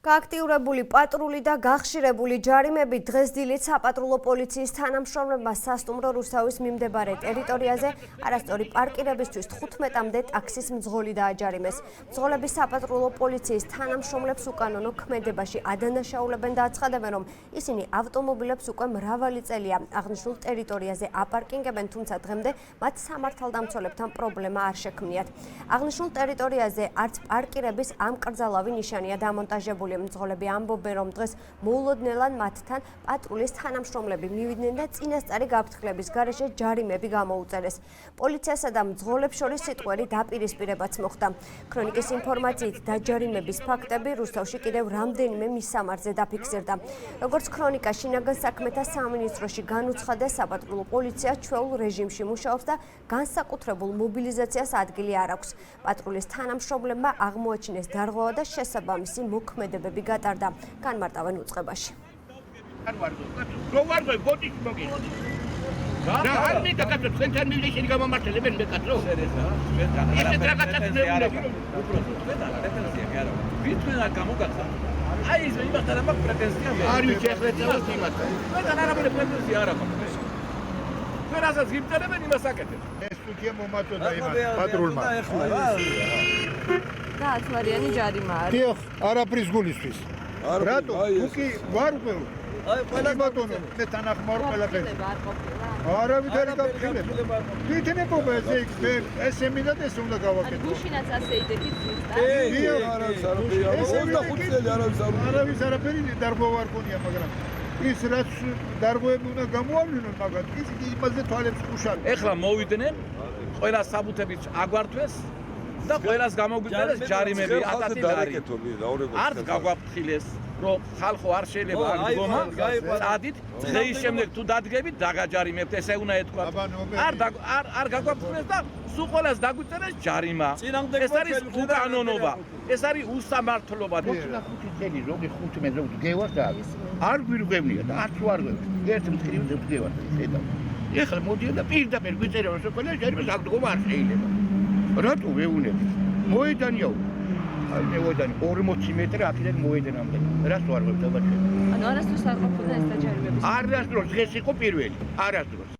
გააქტიურებული პატრული და გახშირებული ჯარიმები დღეს დილით საპატრულო პოლიციის თანამშრომლებმა სასტუმრო რუსავის მიმდებარე ტერიტორიაზე არასწორი პარკირებისთვის 15-მდე ტაქსის მძღოლი დააჯარიმეს. მძღოლები საპატრულო პოლიციის თანამშრომლებს უკანონო ქმედებაში ადანაშაულებენ და აცხადებენ, რომ ისინი ავტომობილებს უკვე მრავალი წელია აღნიშნულ ტერიტორიაზე აპარკინგებენ, თუმცა დღემდე მათ სამართალდამცველებთან პრობლემა არ შექმნიათ. აღნიშნულ ტერიტორიაზე არც პარკირების ამკრძალავი ნიშანია დამონტაჟებული. მძღოლები ამბობენ, რომ დღეს მოულოდნელად მათთან პატრულის თანამშრომლები მივიდნენ და წინასწარი გაფრთხილების გარეშე ჯარიმები გამოუწერეს. პოლიციასა და მძღოლებს შორის სიტყვერი დაპირისპირებაც მოხდა. ქრონიკის ინფორმაციით დაჯარიმების ფაქტები რუსთავში კიდევ რამდენიმე მისამართზე დაფიქსირდა. როგორც ქრონიკა შინაგან საქმეთა სამინისტროში განუცხადეს, საპატრულო პოლიცია ჩვეულ რეჟიმში მუშაობს და განსაკუთრებულ მობილიზაციას ადგილი არ აქვს. პატრულის თანამშრომლებმა აღმოაჩინეს დარღვევა და შესაბამისი მოქმედებები გატარდა განმარტავენ უწყებაში. და 10-ვარიანი ჯარიმა არის. დიახ, არაფრის გულისთვის. რატო? უკი ვარ უკვე. აი, ყველა ბატონო, მე თანახმაურ ყველაფერს. არავითარი გაფრთხილება. თვითნებობა ესე მინდა ეს უნდა გავაკეთო. გუშინაც ასე იდექით ზუსტად. დიახ, არავის არაფერი დარღვევა არ ქონია, მაგრამ ის რაც დარღვევები უნდა გამოავლინონ, მაგრამ ის იმაზე თვალებს უხუშავენ. ეხლა მოვიდნენ, ყველა საბუთებით აგვართვეს და ყველას გამოგვიწერეს ჯარიმები 1000 ლარი. არც გაგვაფრთხილეს, რომ ხალხო არ შეიძლება აღდგომა, წადით, დღეის შემდეგ თუ დადგებით, დაგაჯარიმებთ, ესე უნდა ეთქვა. არ გაგვაფრთხილეს და სულ ყველას დაგვიწერეს ჯარიმა. ეს არის უკანონობა, ეს არის უსამართლობა. 5 წელი ზოგი 15 ზოგი გევარ და არ გვირგვევნია და არც არ გვერდ. ერთ მთელი გევარ და ეხლა მოდიო და პირდაპირ გვიწერა რომ ყველა ჯარიმას აღდგომა არ შეიძლება. რატო ვეუნები? მოედანია. აი მოედანი 40 მეტრი აქედან მოედანამდე. რას ვარ ვებდა ბაჭე? ანუ არასდროს არ ყოფილა ეს დაჯარიმების. არასდროს დღეს იყო პირველი. არასდროს.